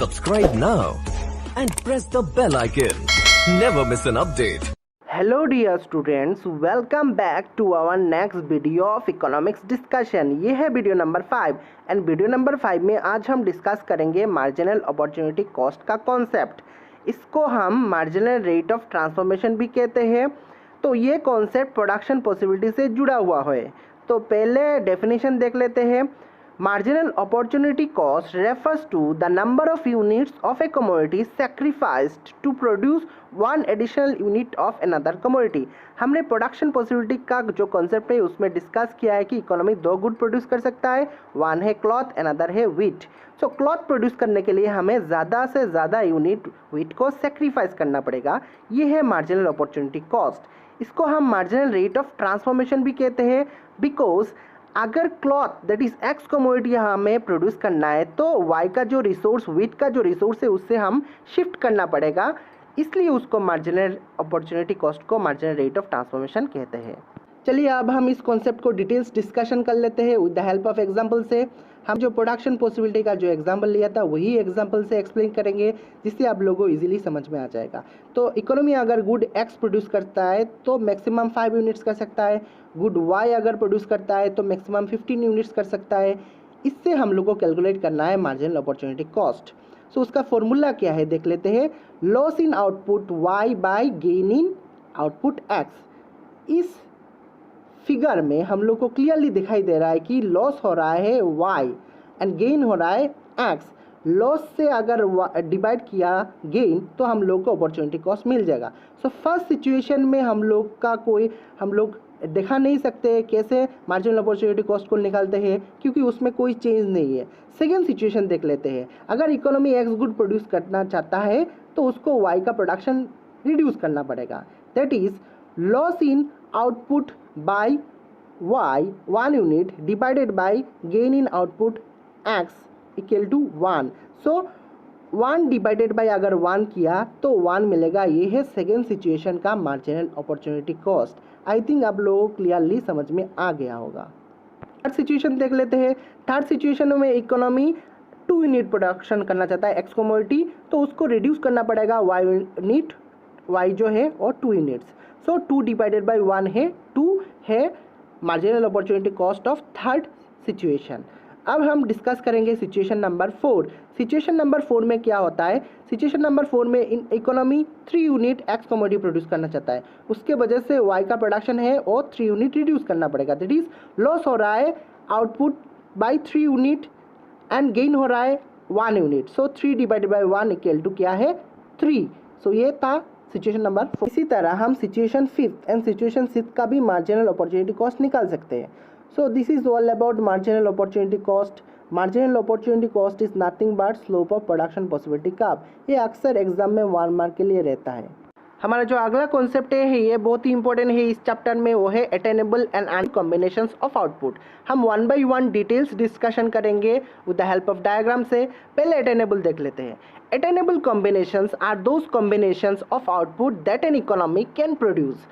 Subscribe now and press the bell icon. Never miss an update. Hello dear students, welcome back to our next video of economics discussion. ये है video number 5 and video number 5 में आज हम discuss करेंगे marginal opportunity cost का concept. इसको हम marginal rate of transformation भी कहते हैं। तो ये कॉन्सेप्ट प्रोडक्शन पॉसिबिलिटी से जुड़ा हुआ है। तो पहले डेफिनेशन देख लेते हैं। Marginal opportunity cost refers to the number of units of a commodity sacrificed to produce one additional unit of another commodity। हमने प्रोडक्शन पॉसिबिलिटी का जो कॉन्सेप्ट है उसमें डिस्कस किया है कि इकोनॉमी दो गुड प्रोड्यूस कर सकता है, वन है क्लॉथ, अनदर है व्हीट। सो क्लॉथ प्रोड्यूस करने के लिए हमें ज़्यादा से ज़्यादा यूनिट व्हीट को सेक्रीफाइस करना पड़ेगा। ये है मार्जिनल अपॉर्चुनिटी कॉस्ट। इसको हम मार्जिनल रेट ऑफ ट्रांसफॉर्मेशन भी कहते हैं, बिकॉज अगर cloth that is x commodity हमें प्रोड्यूस करना है तो वाई का जो रिसोर्स, व्हीट का जो रिसोर्स है उससे हम शिफ्ट करना पड़ेगा, इसलिए उसको मार्जिनल अपॉर्चुनिटी कॉस्ट को मार्जिनल रेट ऑफ ट्रांसफॉर्मेशन कहते हैं। चलिए अब हम इस कॉन्सेप्ट को डिटेल्स डिस्कशन कर लेते हैं with the help of example से। हम जो प्रोडक्शन पॉसिबिलिटी का जो एग्जांपल लिया था वही एग्जांपल से एक्सप्लेन करेंगे, जिससे आप लोगों को इजीली समझ में आ जाएगा। तो इकोनॉमी अगर गुड एक्स प्रोड्यूस करता है तो मैक्सिमम 5 यूनिट्स कर सकता है, गुड वाई अगर प्रोड्यूस करता है तो मैक्सिमम 15 यूनिट्स कर सकता है। इससे हम लोग को कैलकुलेट करना है मार्जिनल अपॉर्चुनिटी कॉस्ट। सो उसका फॉर्मूला क्या है देख लेते हैं। Loss in output y by gain in output x. इस फिगर में हम लोग को क्लियरली दिखाई दे रहा है कि लॉस हो रहा है y एंड गेन हो रहा है x। लॉस से अगर डिवाइड किया गेन तो हम लोग को अपॉर्चुनिटी कॉस्ट मिल जाएगा। सो फर्स्ट सिचुएशन में हम लोग दिखा नहीं सकते कैसे मार्जिनल अपॉर्चुनिटी कॉस्ट को निकालते हैं, क्योंकि उसमें कोई चेंज नहीं है। सेकेंड सिचुएशन देख लेते हैं। अगर इकोनॉमी एक्स गुड प्रोड्यूस करना चाहता है तो उसको वाई का प्रोडक्शन रिड्यूस करना पड़ेगा। That is loss in output by y 1 unit divided by gain in output x equal to 1। so 1 divided by अगर 1 किया तो 1 मिलेगा। ये है सेकेंड सिचुएशन का marginal opportunity cost. I think आप लोगों को क्लियरली समझ में आ गया होगा। थर्ड सिचुएशन देख लेते हैं। थर्ड सिचुएशन में इकोनॉमी 2 यूनिट प्रोडक्शन करना चाहता है एक्स कमोडिटी, तो उसको रिड्यूस करना पड़ेगा वाई यूनिट, वाई जो है और 2 यूनिट्स। सो 2 डिवाइडेड बाई 1 है, 2 है marginal opportunity cost of third situation. अब हम डिस्कस करेंगे सिचुएशन नंबर 4। सिचुएशन नंबर 4 में क्या होता है। सिचुएशन नंबर 4 में in economy 3 unit x commodity produce करना चाहता है, उसके वजह से वाई का प्रोडक्शन है और 3 यूनिट रिड्यूस करना पड़ेगा। दैट इज लॉस हो रहा है output by 3 unit and gain हो रहा है 1 unit. So 3 divided by 1 equal to क्या है 3। सो ये था सिचुएशन नंबर 4। इसी तरह हम situation 5th and situation 6th का भी मार्जिनल अपॉर्चुनिटी कॉस्ट निकाल सकते हैं। So this is all about marginal opportunity cost. Marginal opportunity cost is nothing but slope of production possibility curve. ये अक्सर एग्जाम में 1 मार्क के लिए रहता है। हमारा जो अगला कॉन्सेप्ट है ये बहुत ही इंपॉर्टेंट है इस चैप्टर में, वो है attainable and un combinations of output. हम 1 बाई 1 डिटेल्स डिस्कशन करेंगे with the help of diagram से। पहले अटेनेबल देख लेते हैं। Attainable combinations are those combinations of output that an economy can produce.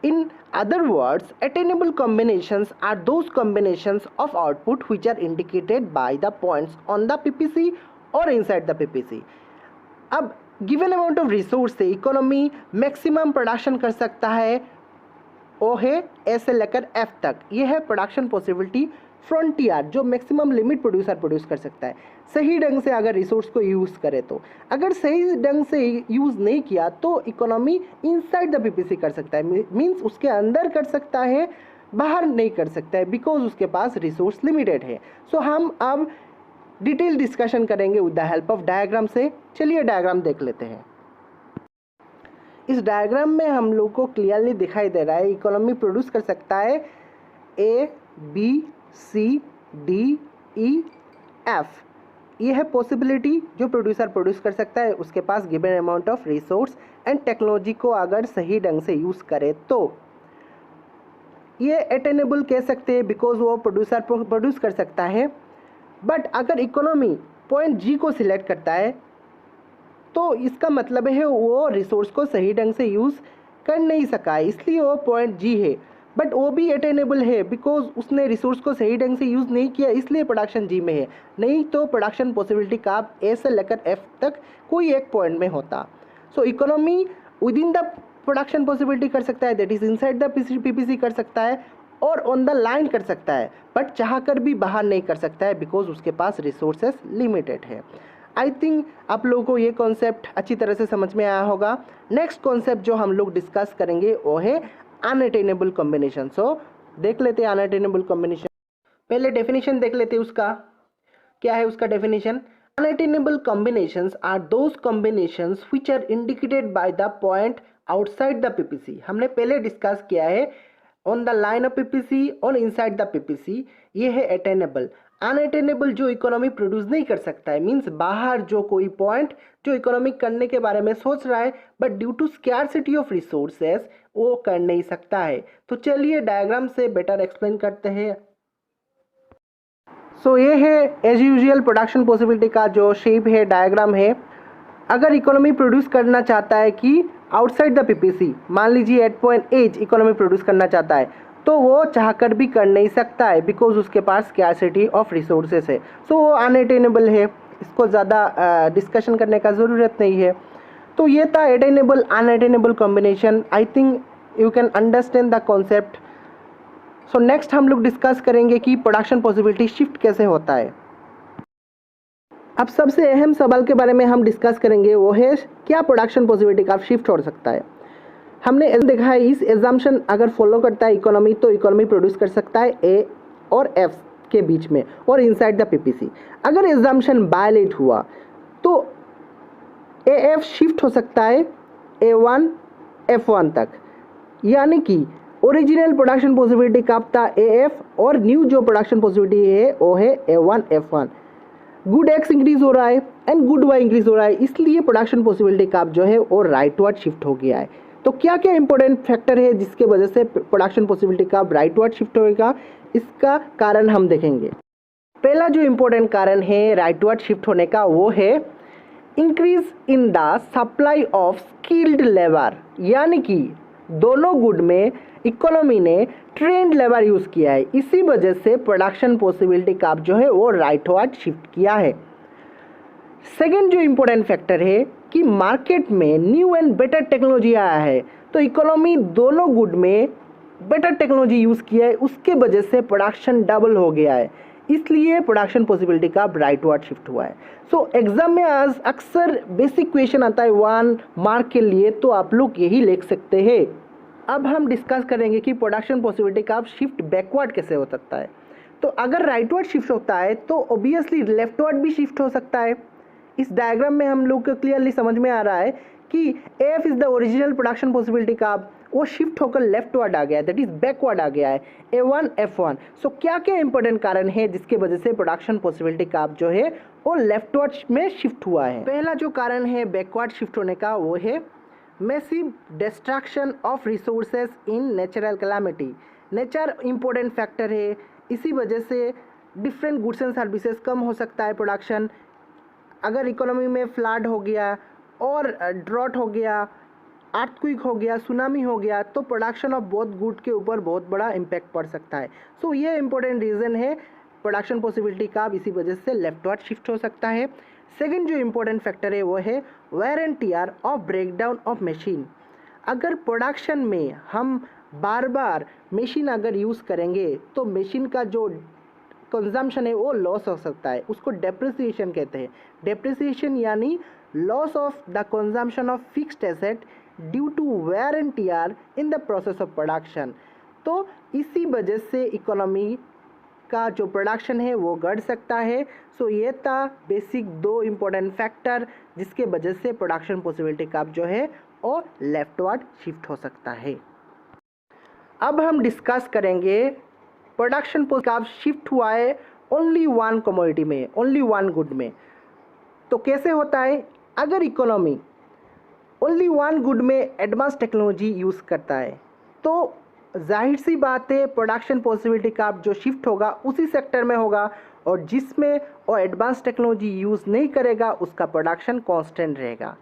In other words, attainable combinations are those combinations of output which are indicated by the points on the PPC or inside the PPC. अब given amount of resource से economy maximum production कर सकता है, वो है ए से लेकर F तक। ये है प्रोडक्शन पॉसिबिलिटी फ्रंटियर, जो मैक्सिमम लिमिट प्रोड्यूसर प्रोड्यूस कर सकता है सही ढंग से अगर रिसोर्स को यूज़ करे तो। अगर सही ढंग से यूज़ नहीं किया तो इकोनॉमी इनसाइड द पीपीसी कर सकता है, मींस उसके अंदर कर सकता है, बाहर नहीं कर सकता है, बिकॉज उसके पास रिसोर्स लिमिटेड है। सो हम अब डिटेल डिस्कशन करेंगे with the help of diagram से। चलिए डायग्राम देख लेते हैं। इस डायग्राम में हम लोग को क्लियरली दिखाई दे रहा है इकोनॉमी प्रोड्यूस कर सकता है A B C D E F. ये है पॉसिबिलिटी जो प्रोड्यूसर प्रोड्यूस कर सकता है, उसके पास given amount of resource and technology को अगर सही ढंग से यूज़ करे तो। ये अटेनेबल कह सकते हैं बिकॉज वो प्रोड्यूसर प्रोड्यूस कर सकता है। बट अगर इकोनॉमी पॉइंट जी को सिलेक्ट करता है तो इसका मतलब है वो रिसोर्स को सही ढंग से यूज़ कर नहीं सका, इसलिए वो पॉइंट जी है। बट वो भी अटेनेबल है बिकॉज उसने रिसोर्स को सही ढंग से यूज़ नहीं किया, इसलिए प्रोडक्शन जी में है। नहीं तो प्रोडक्शन पॉसिबिलिटी का ए से लेकर एफ तक कोई एक पॉइंट में होता। So economy within the production possibility कर सकता है, that is inside the PPC कर सकता है और ऑन द लाइन कर सकता है, बट चाह कर भी बाहर नहीं कर सकता है बिकॉज उसके पास रिसोर्सेस लिमिटेड है। आई थिंक आप लोगों को ये कॉन्सेप्ट अच्छी तरह से समझ में आया होगा। नेक्स्ट कॉन्सेप्ट जो हम लोग डिस्कस करेंगे वो है अनअटेनेबल कॉम्बिनेशन। सो देख लेते हैं अनअटेनेबल कॉम्बिनेशन। पहले डेफिनेशन देख लेते हैं उसका। क्या है उसका definition? Unattainable combinations are those combinations which are indicated by the point outside the PPC. हमने पहले डिस्कस किया है on the line of PPC और इनसाइड द पीपीसी, ये है अटेनेबल। अनअटेनेबल जो इकोनॉमी प्रोड्यूस नहीं कर सकता है, मीन्स बाहर जो कोई पॉइंट जो इकोनॉमी करने के बारे में सोच रहा है but due to scarcity of resources वो कर नहीं सकता है। तो चलिए डायग्राम से बेटर एक्सप्लेन करते हैं। सो ये है एज यूजुअल प्रोडक्शन पॉसिबिलिटी का जो शेप है, डायग्राम है। अगर इकोनॉमी प्रोड्यूस करना चाहता है कि आउटसाइड द पीपीसी, मान लीजिए at point as economy produce करना चाहता है, तो वो चाहकर भी कर नहीं सकता है बिकॉज उसके पास स्कैरसिटी ऑफ रिसोर्सेस है। सो वो अनअटेनेबल है, इसको ज़्यादा डिस्कशन करने का ज़रूरत नहीं है। तो ये था attainable unattainable combination. I think you can understand the concept. So next हम लोग डिस्कस करेंगे कि प्रोडक्शन पॉसिबिलिटी शिफ्ट कैसे होता है। अब सबसे अहम सवाल के बारे में हम डिस्कस करेंगे वो है क्या प्रोडक्शन पॉसिबिलिटी का शिफ्ट हो सकता है। हमने देखा है इस एग्जाम्पशन अगर फॉलो करता है इकोनॉमी तो इकोनॉमी प्रोड्यूस कर सकता है ए और एफ के बीच में और इनसाइड द पीपीसी। अगर एग्जाम्पशन वायलेट हुआ तो ए एफ शिफ्ट हो सकता है A1 F1 तक, यानी कि ओरिजिनल प्रोडक्शन पॉसिबिलिटी कब था AF और न्यू जो प्रोडक्शन पॉसिबिलिटी है वो है A1 F1। Good x increase हो रहा है एंड गुड वाई इंक्रीज हो रहा है, इसलिए प्रोडक्शन पॉसिबिलिटी का जो है वो राइटवर्ड शिफ्ट हो गया है। तो क्या क्या इंपॉर्टेंट फैक्टर है जिसके वजह से प्रोडक्शन पॉसिबिलिटी का राइटवर्ड शिफ्ट होएगा, इसका कारण हम देखेंगे। पहला जो इंपॉर्टेंट कारण है राइटवर्ड शिफ्ट होने का वो है increase in the supply of skilled labour, यानी कि दोनों गुड में इकोनॉमी ने ट्रेंड लेबर यूज़ किया है, इसी वजह से प्रोडक्शन पॉसिबिलिटी का जो है वो राइटवर्ड शिफ्ट किया है। सेकेंड जो इम्पोर्टेंट फैक्टर है कि मार्केट में न्यू एंड बेटर टेक्नोलॉजी आया है, तो इकोनॉमी दोनों गुड में बेटर टेक्नोलॉजी यूज़ किया है, उसके वजह से प्रोडक्शन डबल हो गया है, इसलिए प्रोडक्शन पॉसिबिलिटी का राइटवर्ड शिफ्ट हुआ है। सो एग्जाम में आज अक्सर बेसिक क्वेश्चन आता है 1 मार्क के लिए, तो आप लोग यही लिख सकते हैं। अब हम डिस्कस करेंगे कि प्रोडक्शन पॉसिबिलिटी का शिफ्ट बैकवर्ड कैसे हो सकता है। तो अगर राइटवर्ड शिफ्ट होता है तो ऑब्वियसली लेफ्टवर्ड भी शिफ्ट हो सकता है। इस डायग्राम में हम लोग को क्लियरली समझ में आ रहा है कि F is the original production possibility का वो शिफ्ट होकर लेफ्टवर्ड आ गया है, दैट इज बैकवर्ड आ गया है A1 F1। सो क्या क्या इंपॉर्टेंट कारण है जिसके वजह से प्रोडक्शन पॉसिबिलिटी का जो है वो लेफ्टवर्ड में शिफ्ट हुआ है। पहला जो कारण है बैकवर्ड शिफ्ट होने का वो है massive destruction of resources in natural calamity. Nature important factor है, इसी वजह से डिफरेंट गुड्स एंड सर्विसेज कम हो सकता है प्रोडक्शन। अगर इकोनॉमी में फ्लड हो गया और ड्रॉट हो गया, अर्थक्वेक हो गया, सुनामी हो गया, तो प्रोडक्शन ऑफ बहुत गुड के ऊपर बहुत बड़ा इम्पैक्ट पड़ सकता है। सो ये इंपॉर्टेंट रीज़न है प्रोडक्शन पॉसिबिलिटी का, इसी वजह से लेफ्टवर्ड शिफ्ट हो सकता है। सेकंड जो इम्पोर्टेंट फैक्टर है वो है wear and tear of breakdown of machine. अगर प्रोडक्शन में हम बार बार मशीन अगर यूज़ करेंगे तो मशीन का जो कंजम्पशन है वो लॉस हो सकता है, उसको डेप्रिसिएशन कहते हैं। डेप्रिसिएशन यानी loss of the consumption of fixed asset due to wear and tear in the process of production. तो इसी वजह से इकोनॉमी का जो प्रोडक्शन है वो घट सकता है। सो ये था बेसिक 2 इम्पोर्टेंट फैक्टर जिसके वजह से प्रोडक्शन पॉसिबिलिटी का जो है और लेफ्टवर्ड शिफ्ट हो सकता है। अब हम डिस्कस करेंगे प्रोडक्शन का शिफ्ट हुआ है ओनली 1 कमोडिटी में, ओनली 1 गुड में। तो कैसे होता है? अगर इकोनॉमी ओनली 1 गुड में एडवांस टेक्नोलॉजी यूज़ करता है तो जाहिर सी बात है प्रोडक्शन पॉसिबिलिटी का जो शिफ्ट होगा उसी सेक्टर में होगा, और जिसमें वो एडवांस टेक्नोलॉजी यूज़ नहीं करेगा उसका प्रोडक्शन कांस्टेंट रहेगा।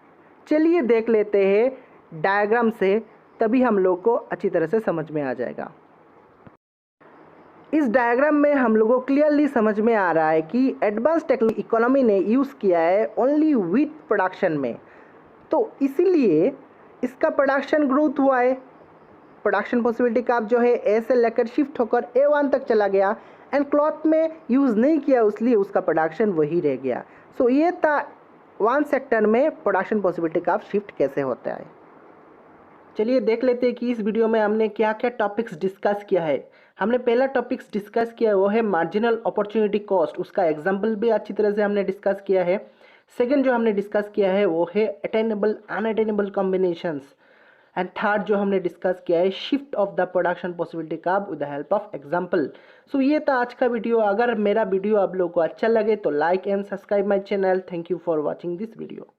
चलिए देख लेते हैं डायग्राम से, तभी हम लोग को अच्छी तरह से समझ में आ जाएगा। इस डायग्राम में हम लोगों को क्लियरली समझ में आ रहा है कि एडवांस टेक्निकल इकोनॉमी ने यूज़ किया है ओनली व्हीट प्रोडक्शन में, तो इसीलिए इसका प्रोडक्शन ग्रोथ हुआ है। प्रोडक्शन पॉसिबिलिटी का जो है ए से लेकर शिफ्ट होकर A1 तक चला गया एंड क्लॉथ में यूज़ नहीं किया, इसलिए उसका प्रोडक्शन वही रह गया। सो ये था वन सेक्टर में प्रोडक्शन पॉसिबिलिटी का शिफ्ट कैसे होता है। चलिए देख लेते हैं कि इस वीडियो में हमने क्या क्या टॉपिक्स डिस्कस किया है। हमने पहला टॉपिक्स डिस्कस किया वो है मार्जिनल अपॉर्चुनिटी कॉस्ट, उसका एग्जांपल भी अच्छी तरह से हमने डिस्कस किया है। सेकंड जो हमने डिस्कस किया है वो है attainable unattainable combinations and third जो हमने डिस्कस किया है shift of the production possibility curve with the help of example. So ये था आज का वीडियो। अगर मेरा वीडियो आप लोगों को अच्छा लगे तो like and subscribe my channel. Thank you for watching this video.